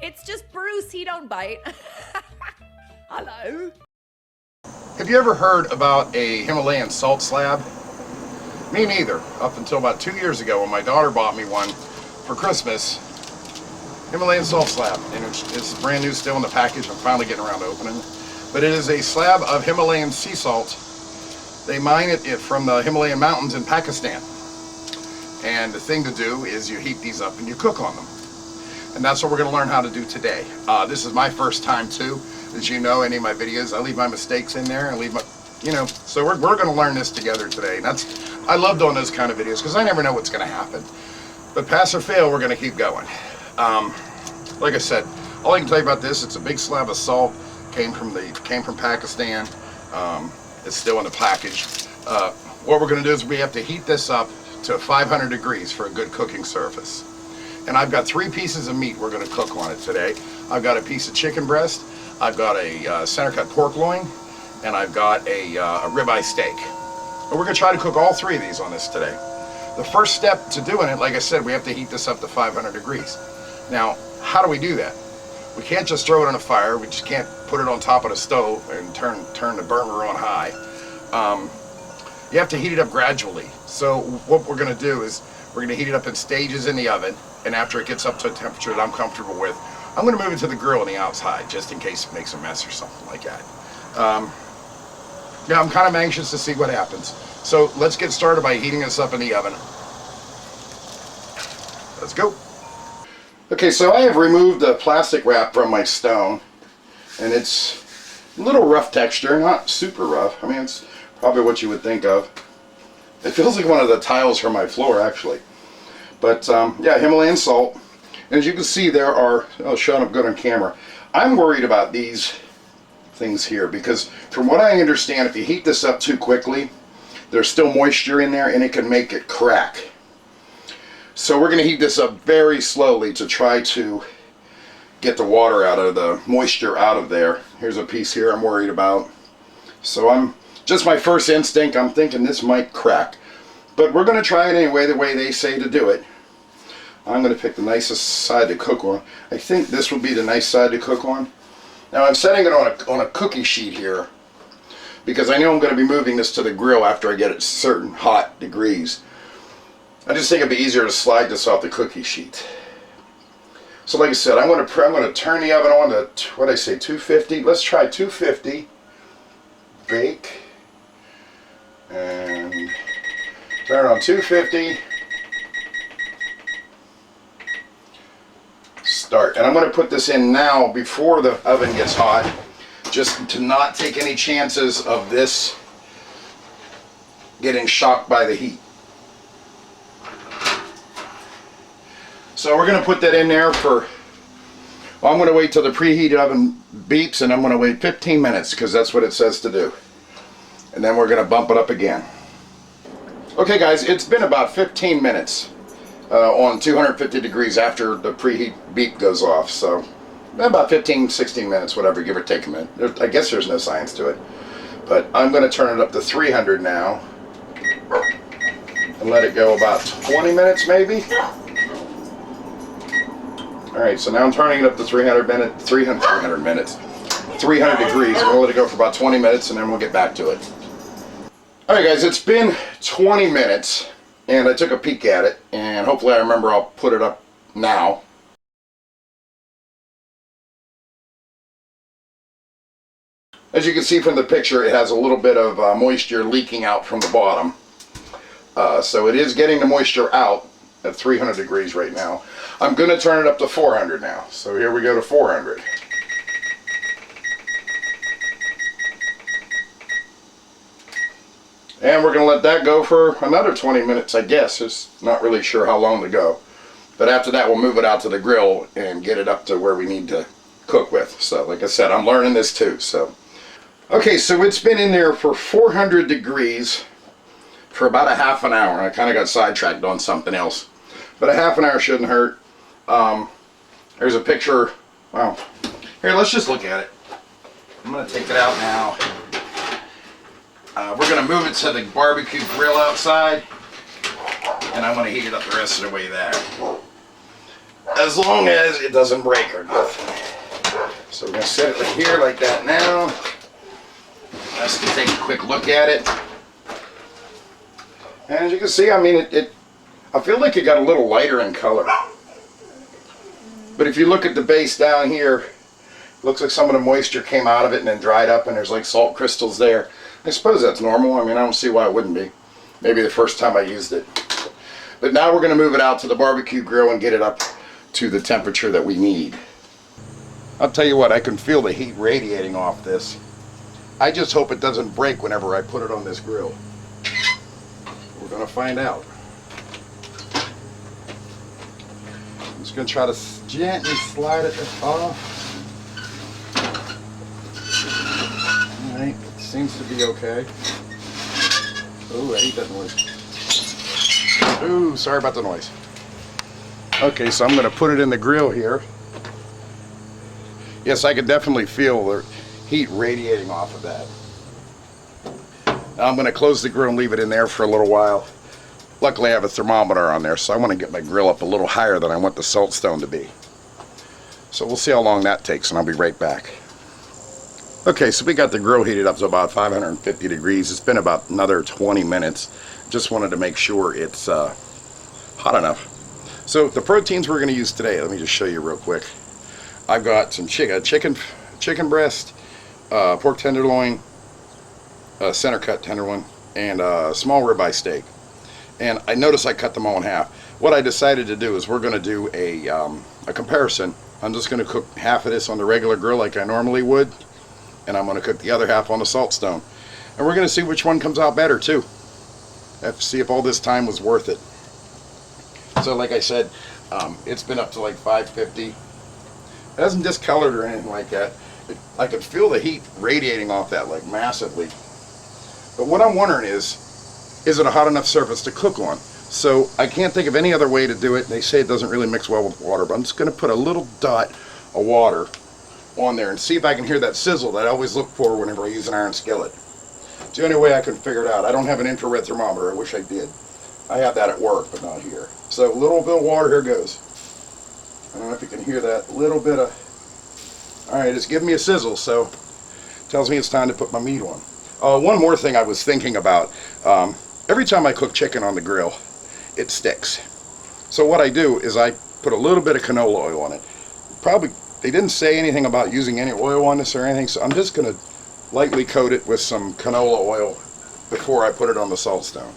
It's just Bruce, he don't bite. Hello. Have you ever heard about a Himalayan salt slab? Me neither, up until about 2 years ago when my daughter bought me one for Christmas. Himalayan salt slab, and it's brand new still in the package. I'm finally getting around to opening it. But it is a slab of Himalayan sea salt. They mine it from the Himalayan mountains in Pakistan. And the thing to do is you heat these up and you cook on them. And that's what we're going to learn how to do today. This is my first time too. As you know, any of my videos, I leave my mistakes in there and leave my, so we're going to learn this together today. And I love doing those kind of videos because I never know what's going to happen. But pass or fail, we're going to keep going. Like I said, all I can tell you about this, it's a big slab of salt. Came from Pakistan. It's still in the package. What we're going to do is we have to heat this up to 500 degrees for a good cooking surface. And I've got 3 pieces of meat we're going to cook on it today. I've got a piece of chicken breast, I've got a center cut pork loin, and I've got a ribeye steak. And we're going to try to cook all 3 of these on this today. The first step to doing it, like I said, we have to heat this up to 500 degrees. Now, how do we do that? We can't just throw it on a fire. We just can't put it on top of the stove and turn the burner on high. You have to heat it up gradually. So what we're going to do is we're going to heat it up in stages in the oven, and after it gets up to a temperature that I'm comfortable with, I'm going to move it to the grill on the outside just in case it makes a mess or something like that. Yeah, I'm kind of anxious to see what happens. So let's get started by heating this up in the oven. Let's go. Okay, so I have removed the plastic wrap from my stone, and it's a little rough texture, not super rough. I mean, it's probably what you would think of. It feels like one of the tiles from my floor, actually. But yeah, Himalayan salt. And as you can see, there are, showing up good on camera. I'm worried about these things here because from what I understand, if you heat this up too quickly, there's still moisture in there and it can make it crack. So we're going to heat this up very slowly to try to get the water out of the moisture out of there. Here's a piece here I'm worried about. So just my first instinct, I'm thinking this might crack. But we're going to try it anyway, the way they say to do it. I'm going to pick the nicest side to cook on. I think this would be the nice side to cook on. Now I'm setting it on a cookie sheet here because I know I'm going to be moving this to the grill after I get it certain hot degrees. I just think it'd be easier to slide this off the cookie sheet. So like I said, I'm going to turn the oven on to, what did I say, 250? Let's try 250. Bake. And turn it on 250. Start. And I'm going to put this in now before the oven gets hot, just to not take any chances of this getting shocked by the heat. So we're going to put that in there for, well, I'm going to wait till the preheated oven beeps, and I'm going to wait 15 minutes because that's what it says to do. And then we're going to bump it up again. Okay guys, it's been about 15 minutes on 250 degrees after the preheat beep goes off. So about 15, 16 minutes, whatever, give or take a minute. I guess there's no science to it. But I'm going to turn it up to 300 now and let it go about 20 minutes maybe. Alright, so now I'm turning it up to 300 degrees. We'll let it go for about 20 minutes and then we'll get back to it. Alright guys, it's been 20 minutes and I took a peek at it, and hopefully I remember I'll put it up now. As you can see from the picture, it has a little bit of moisture leaking out from the bottom. So it is getting the moisture out at 300 degrees right now. I'm going to turn it up to 400 now. So here we go to 400. And we're going to let that go for another 20 minutes, I guess. Just not really sure how long to go. But after that, we'll move it out to the grill and get it up to where we need to cook with. So like I said, I'm learning this too. So okay, so it's been in there for 400 degrees for about a half an hour. I kind of got sidetracked on something else. But a half an hour shouldn't hurt. There's a picture. Wow. Here, let's just look at it. I'm going to take it out now. We're going to move it to the barbecue grill outside, and I'm going to heat it up the rest of the way there. as long as it doesn't break or nothing. So we're going to set it right here like that now. Let's take a quick look at it. And as you can see, I mean, I feel like it got a little lighter in color. But if you look at the base down here, it looks like some of the moisture came out of it and then dried up, and there's like salt crystals there. I suppose that's normal. I mean, I don't see why it wouldn't be. Maybe the first time I used it. But now we're going to move it out to the barbecue grill and get it up to the temperature that we need. I'll tell you what, I can feel the heat radiating off this. I just hope it doesn't break whenever I put it on this grill. We're going to find out. I'm just going to try to gently slide it off. Alright, seems to be okay. Oh, I hate that noise. Ooh, sorry about the noise. Okay, so I'm going to put it in the grill here. Yes, I can definitely feel the heat radiating off of that. Now I'm going to close the grill and leave it in there for a little while. Luckily I have a thermometer on there, so I want to get my grill up a little higher than I want the salt stone to be. So we'll see how long that takes, and I'll be right back. Okay, so we got the grill heated up to about 550 degrees. It's been about another 20 minutes. Just wanted to make sure it's hot enough. So the proteins we're going to use today, let me just show you real quick. I've got some chicken breast, pork tenderloin, center cut tenderloin, and a small ribeye steak. And I noticed I cut them all in half. What I decided to do is we're going to do a comparison. I'm just going to cook half of this on the regular grill like I normally would, and I'm going to cook the other half on the salt stone. And we're going to see which one comes out better too. Have to see if all this time was worth it. So like I said, it's been up to like 550. It hasn't discolored or anything like that. I could feel the heat radiating off that like massively. But what I'm wondering is it a hot enough surface to cook on? So I can't think of any other way to do it. They say it doesn't really mix well with water, but I'm just going to put a little dot of water on there and see if I can hear that sizzle that I always look for whenever I use an iron skillet. It's the only way I can figure it out. I don't have an infrared thermometer. I wish I did. I have that at work, but not here. So a little bit of water, here goes. I don't know if you can hear that little bit of... Alright, it's giving me a sizzle, so it tells me it's time to put my meat on. One more thing I was thinking about. Every time I cook chicken on the grill, it sticks. So what I do is I put a little bit of canola oil on it. Probably, they didn't say anything about using any oil on this or anything, so I'm just going to lightly coat it with some canola oil before I put it on the salt stone.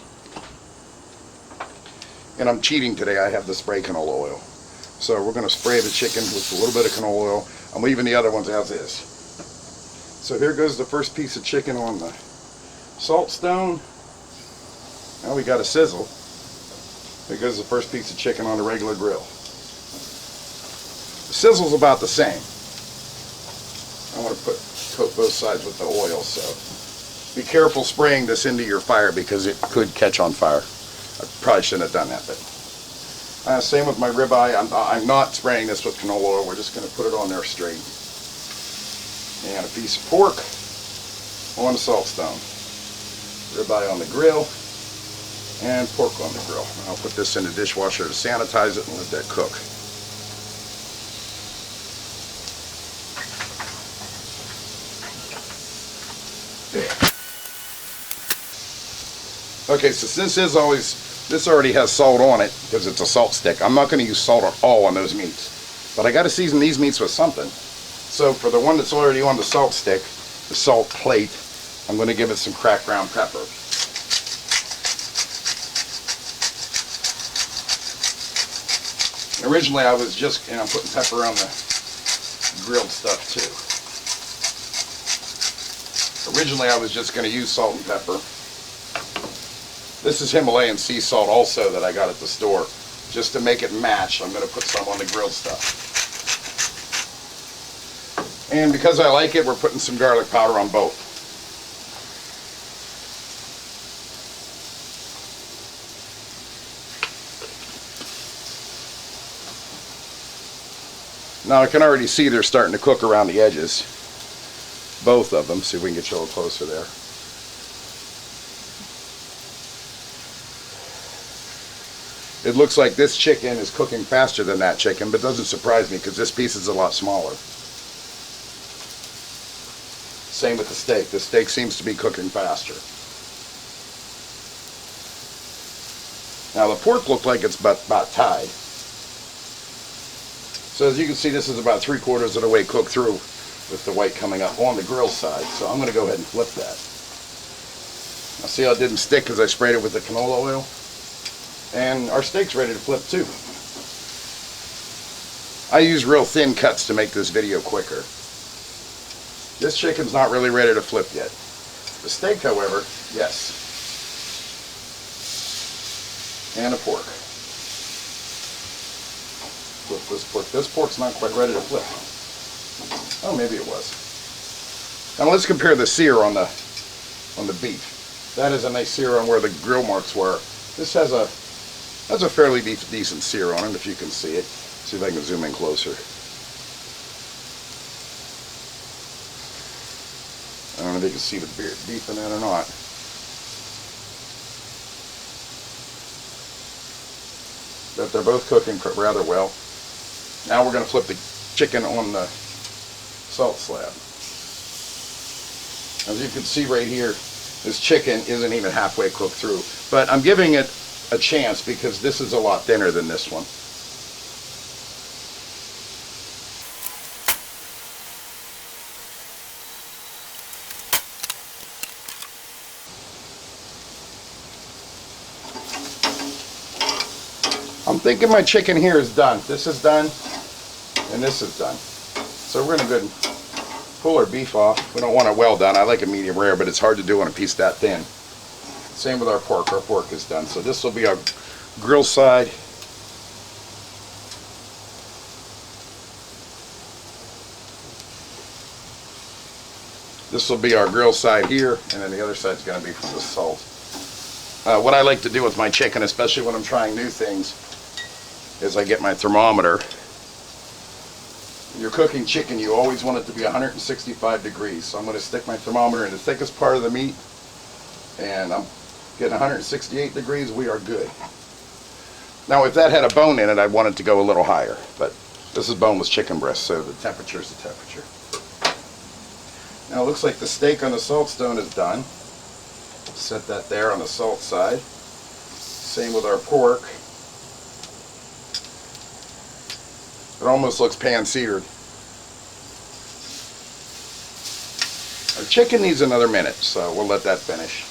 And I'm cheating today, I have the spray canola oil. So we're going to spray the chicken with a little bit of canola oil. I'm leaving the other ones as is. So here goes the first piece of chicken on the salt stone. Now we got a sizzle. Here goes the first piece of chicken on the regular grill. The sizzle's about the same. I want to coat both sides with the oil, so be careful spraying this into your fire because it could catch on fire. I probably shouldn't have done that, but same with my ribeye. I'm not spraying this with canola oil. We're just going to put it on there straight. And a piece of pork on the salt stone. Ribeye on the grill and pork on the grill. I'll put this in the dishwasher to sanitize it and let that cook. Okay, so since this already has salt on it because it's a salt stick, I'm not going to use salt at all on those meats. But I got to season these meats with something. So for the one that's already on the salt stick, the salt plate, I'm going to give it some cracked ground pepper. Originally I was just, I'm putting pepper on the grilled stuff too. Originally I was just going to use salt and pepper. This is Himalayan sea salt also that I got at the store. Just to make it match, I'm going to put some on the grilled stuff. And because I like it, we're putting some garlic powder on both. Now I can already see they're starting to cook around the edges. Both of them. See if we can get you a little closer there. It looks like this chicken is cooking faster than that chicken, but doesn't surprise me because this piece is a lot smaller. Same with the steak. The steak seems to be cooking faster. Now the pork looked like it's about tied. So as you can see, this is about 3/4 of the way cooked through with the white coming up on the grill side. So I'm going to go ahead and flip that. Now see how it didn't stick because I sprayed it with the canola oil? And our steak's ready to flip too. I use real thin cuts to make this video quicker. This chicken's not really ready to flip yet. The steak, however, yes. And a pork. Flip this pork. This pork's not quite ready to flip. Oh, maybe it was. Now let's compare the sear on the beef. That is a nice sear on where the grill marks were. This has a fairly decent sear on it, if you can see it. See if I can zoom in closer. I don't know if you can see the beef in that or not. But they're both cooking rather well. Now we're going to flip the chicken on the salt slab. As you can see right here, this chicken isn't even halfway cooked through. But I'm giving it a chance because this is a lot thinner than this one. I'm thinking my chicken here is done. This is done, and this is done. So we're going to go ahead and pull our beef off. We don't want it well done. I like it medium rare, but it's hard to do on a piece that thin. Same with our pork. Our pork is done. So this will be our grill side. This will be our grill side here, and then the other side is going to be from the salt. What I like to do with my chicken, especially when I'm trying new things, is I get my thermometer. When you're cooking chicken, you always want it to be 165 degrees. So I'm going to stick my thermometer in the thickest part of the meat, and I'm getting 168 degrees. We are good. Now, if that had a bone in it, I'd want it to go a little higher. But this is boneless chicken breast, so the temperature is the temperature. Now, it looks like the steak on the salt stone is done. Set that there on the salt side. Same with our pork. It almost looks pan-seared. Our chicken needs another minute, so we'll let that finish.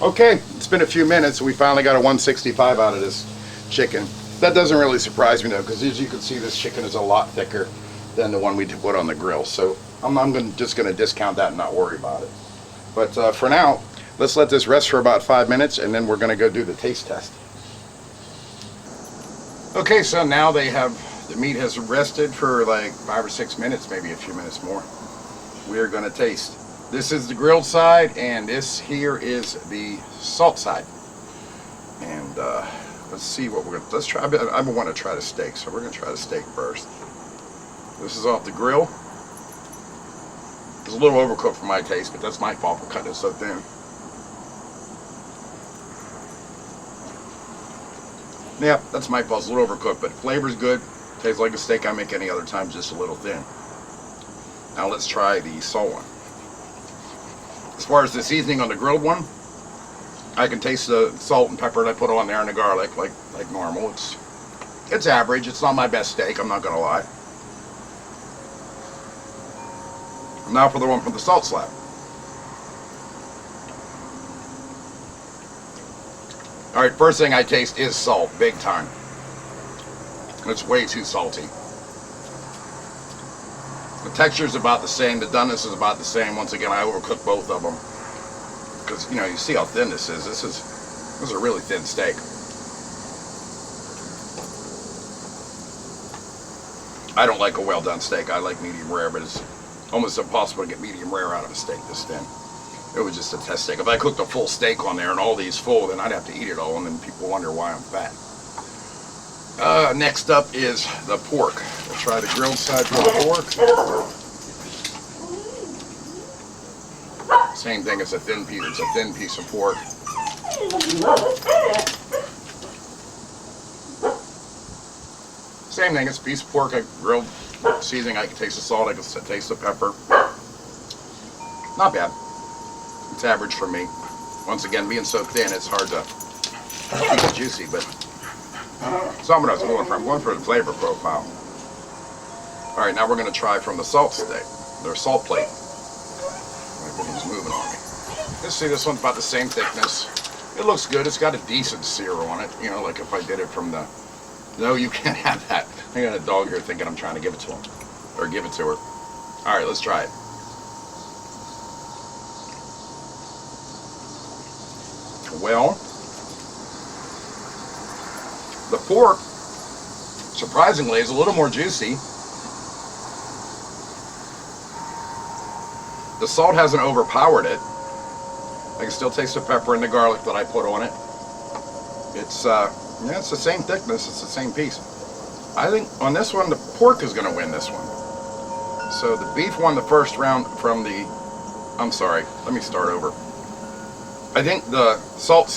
Okay, it's been a few minutes and we finally got a 165 out of this chicken. That doesn't really surprise me though, because as you can see, this chicken is a lot thicker than the one we put on the grill. So I'm just going to discount that and not worry about it. But for now, let's let this rest for about 5 minutes and then we're going to go do the taste test. Okay, so now the meat has rested for like 5 or 6 minutes, maybe a few minutes more. We are going to taste. This is the grilled side, and this here is the salt side. And let's see what we're going to, let's try, I want to try the steak, so we're going to try the steak first. This is off the grill. It's a little overcooked for my taste, but that's my fault for cutting it so thin. Yeah, that's my fault, it's a little overcooked, but flavor's good. Tastes like a steak I make any other time, just a little thin. Now let's try the salt one. As far as the seasoning on the grilled one, I can taste the salt and pepper that I put on there and the garlic like normal. It's average. It's not my best steak, I'm not going to lie. Now for the one from the salt slab. Alright, first thing I taste is salt, big time. It's way too salty. The texture is about the same, the doneness is about the same. Once again, I overcooked both of them. Because, you know, you see how thin this is. This is a really thin steak. I don't like a well done steak. I like medium rare, but it's almost impossible to get medium rare out of a steak this thin. It was just a test steak. If I cooked a full steak on there and all these full, then I'd have to eat it all, and then people wonder why I'm fat. Next up is the pork. We'll try the grilled side for the pork. Same thing as a thin piece. It's a thin piece of pork. Same thing. It's a piece of pork. I grilled, seasoning. I can taste the salt. I can taste the pepper. Not bad. It's average for me. Once again, being so thin, it's hard to keep it juicy, but something I was going for. I'm going for the flavor profile. All right, now we're going to try from the salt steak, their salt plate. Everything's moving on me. Let's see, this one's about the same thickness. It looks good. It's got a decent sear on it. You know, like if I did it from the... No, you can't have that. I got a dog here thinking I'm trying to give it to him. Or give it to her. All right, let's try it. Well, the pork, surprisingly, is a little more juicy. The salt hasn't overpowered it. I can still taste the pepper and the garlic that I put on it. It's yeah, it's the same thickness. It's the same piece. I think on this one, the pork is going to win this one. So the beef won the first round from the... I'm sorry. Let me start over. I think the salt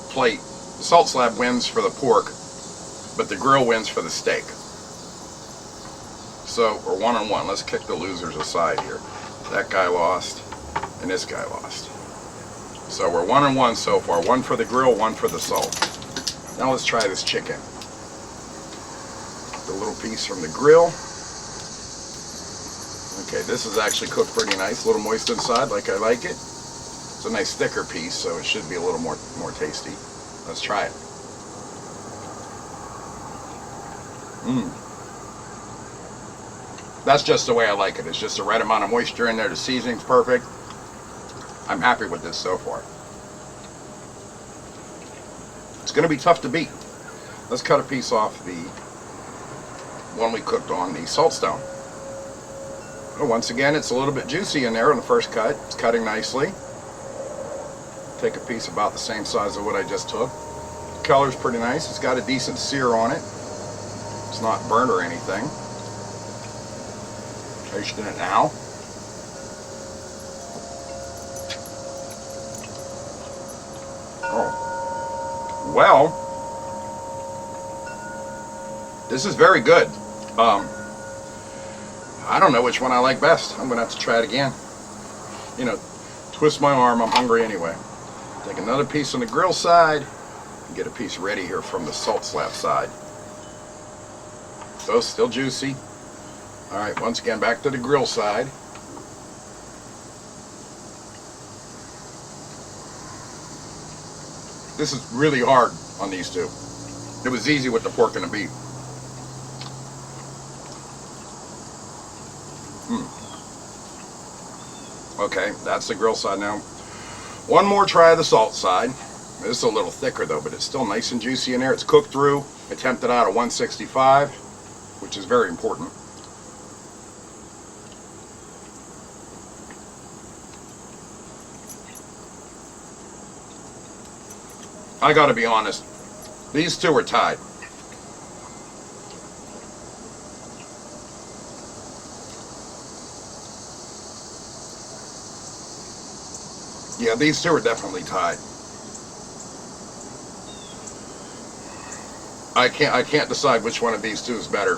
plate, the salt slab wins for the pork, but the grill wins for the steak. So we're 1-1. Let's kick the losers aside here. That guy lost, and this guy lost. So we're 1-1 so far. 1 for the grill, 1 for the salt. Now let's try this chicken. The little piece from the grill. Okay, this is actually cooked pretty nice. A little moist inside, like I like it. It's a nice thicker piece, so it should be a little more tasty. Let's try it. That's just the way I like it. It's just the right amount of moisture in there. The seasoning's perfect. I'm happy with this so far. It's going to be tough to beat. Let's cut a piece off the one we cooked on the salt stone. Well, once again, it's a little bit juicy in there on the first cut. It's cutting nicely. Take a piece about the same size of what I just took. The color's pretty nice. It's got a decent sear on it. It's not burnt or anything. Tasting it now. Oh. Well, this is very good. I don't know which one I like best. I'm gonna have to try it again. You know, twist my arm. I'm hungry anyway. Take another piece on the grill side and get a piece ready here from the salt slab side. So still juicy. All right, once again, back to the grill side. This is really hard on these two. It was easy with the pork and the beef. Okay, that's the grill side now. One more try of the salt side. This is a little thicker though, but it's still nice and juicy in there. It's cooked through. I temped it out at 165, which is very important. I gotta be honest, these two are tied. Yeah, these two are definitely tied. I can't decide which one of these two is better.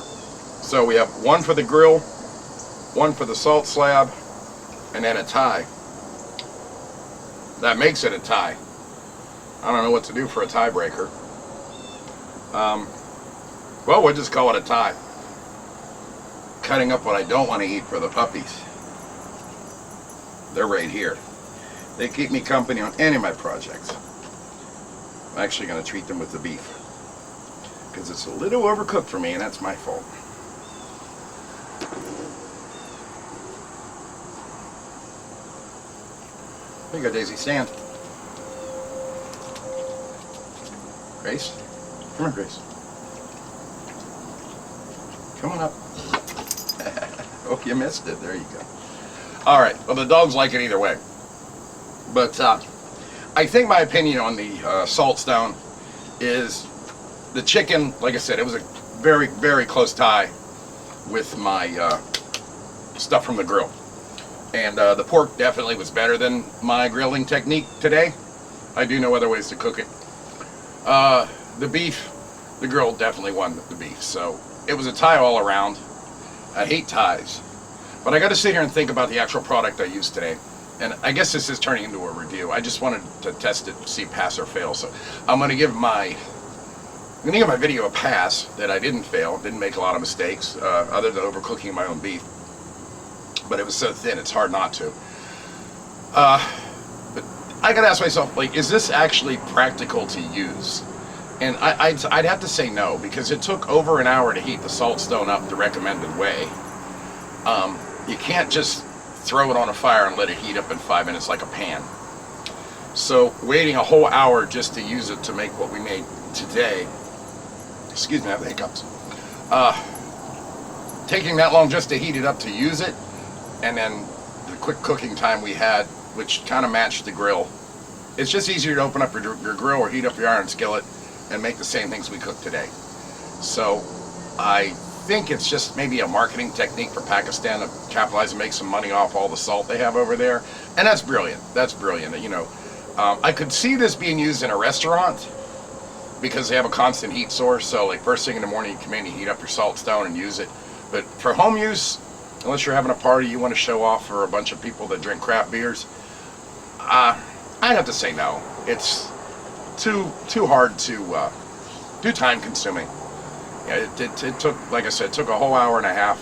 So we have one for the grill, one for the salt slab, and then a tie. That makes it a tie. I don't know what to do for a tiebreaker. Well, we'll just call it a tie. Cutting up what I don't want to eat for the puppies. They're right here. They keep me company on any of my projects. I'm actually going to treat them with the beef, because it's a little overcooked for me, and that's my fault. There you go, Daisy. Stand. Grace? Come here, Grace. Come on up. Oh, you missed it. There you go. All right. Well, the dogs like it either way. But I think my opinion on the salt stone is the chicken, like I said, it was a very, very close tie with my stuff from the grill. And the pork definitely was better than my grilling technique today. I do know other ways to cook it. The beef, the grill definitely won the beef. So it was a tie all around. I hate ties. But I got to sit here and think about the actual product I used today. And I guess this is turning into a review. I just wanted to test it, see pass or fail. So I'm going to give my video a pass that I didn't fail, didn't make a lot of mistakes, other than overcooking my own beef. But it was so thin, it's hard not to. But I gotta ask myself, like, is this actually practical to use? And I'd have to say no, because it took over an hour to heat the salt stone up the recommended way. You can't just throw it on a fire and let it heat up in 5 minutes like a pan. So waiting a whole hour just to use it to make what we made today, excuse me, I have the hiccups. Taking that long just to heat it up to use it, and then the quick cooking time we had, which kind of matched the grill. It's just easier to open up your grill or heat up your iron skillet and make the same things we cooked today. So I think it's just maybe a marketing technique for Pakistan to capitalize and make some money off all the salt they have over there. And that's brilliant. That's brilliant. You know, I could see this being used in a restaurant because they have a constant heat source. So like first thing in the morning, you come in, you heat up your salt stone and use it. But for home use, unless you're having a party you want to show off for a bunch of people that drink craft beers, I'd have to say no. It's too hard to too time consuming. Yeah, it took, like I said, it took a whole hour and a half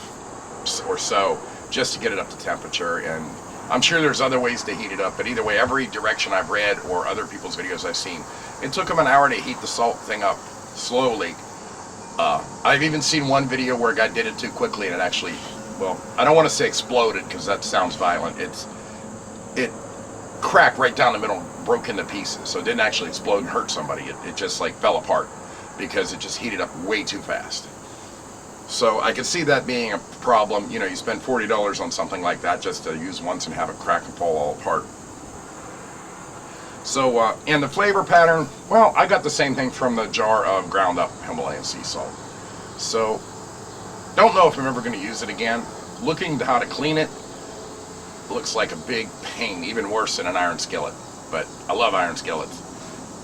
or so just to get it up to temperature, and I'm sure there's other ways to heat it up, but either way, every direction I've read or other people's videos I've seen, it took them an hour to heat the salt thing up slowly. I've even seen one video where a guy did it too quickly and it actually, well, I don't want to say exploded because that sounds violent. It cracked right down the middle, broke into pieces. So it didn't actually explode and hurt somebody. It just like fell apart because it just heated up way too fast. So I could see that being a problem. You know, you spend $40 on something like that just to use once and have it crack and fall all apart. So, and the flavor pattern, well, I got the same thing from the jar of ground up Himalayan sea salt. So, don't know if I'm ever going to use it again. Looking to how to clean it, looks like a big pain, even worse than an iron skillet. But I love iron skillets.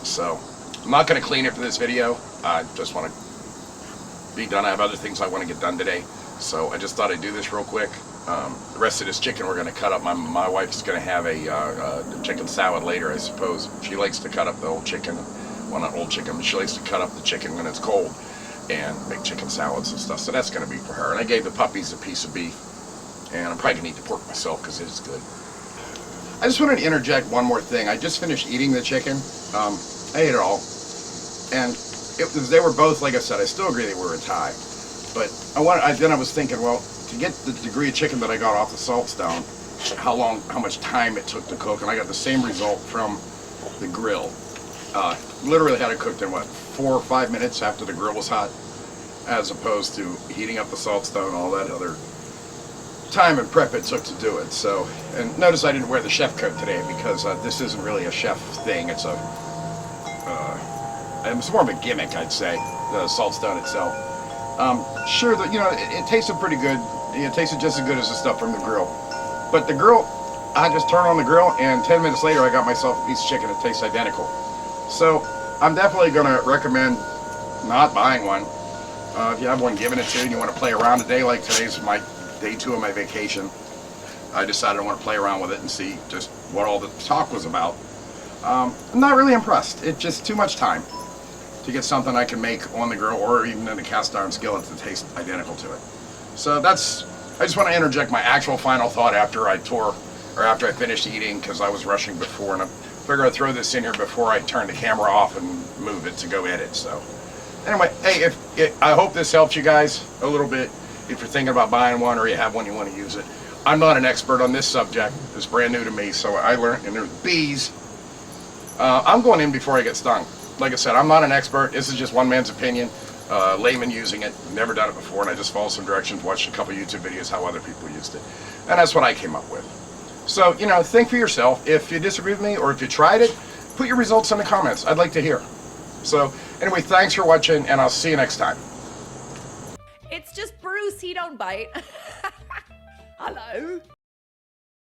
So, I'm not going to clean it for this video. I just want to be done. I have other things I want to get done today. So, I just thought I'd do this real quick. The rest of this chicken we're going to cut up. My wife is going to have a chicken salad later, I suppose. She likes to cut up the old chicken. Well, not old chicken, but she likes to cut up the chicken when it's cold and make chicken salads and stuff. So that's going to be for her. And I gave the puppies a piece of beef. And I'm probably going to eat the pork myself because it is good. I just wanted to interject one more thing. I just finished eating the chicken. I ate it all. And they were both, like I said, I still agree they were a tie. But then I was thinking, well, to get the degree of chicken that I got off the salt stone, how much time it took to cook, and I got the same result from the grill. Literally had it cooked in, 4 or 5 minutes after the grill was hot, as opposed to heating up the salt stone, all that other time and prep it took to do it. So, and notice I didn't wear the chef coat today because this isn't really a chef thing. It's it's more of a gimmick, I'd say, the salt stone itself. Sure, that it tasted pretty good. It tasted just as good as the stuff from the grill. But the grill, I just turned on the grill, and 10 minutes later, I got myself a piece of chicken that tastes identical. So I'm definitely going to recommend not buying one. If you have one given it to you and you want to play around today, like today's my day 2 of my vacation, I decided I want to play around with it and see just what all the talk was about. I'm not really impressed. It's just too much time to get something I can make on the grill or even in a cast iron skillet that tastes identical to it. So I just want to interject my actual final thought after I finished eating, because I was rushing before, and I figured I'd throw this in here before I turn the camera off and move it to go edit. So anyway, hey, I hope this helps you guys a little bit if you're thinking about buying one or you have one you want to use it. I'm not an expert on this subject. It's brand new to me, so I learned, and there's bees. I'm going in before I get stung. Like I said, I'm not an expert. This is just one man's opinion. Layman using it. Never done it before, and I just followed some directions, watched a couple YouTube videos how other people used it. And that's what I came up with. So, you know, think for yourself. If you disagree with me or if you tried it, put your results in the comments. I'd like to hear. So, anyway, thanks for watching, and I'll see you next time. It's just Bruce, he don't bite. Hello.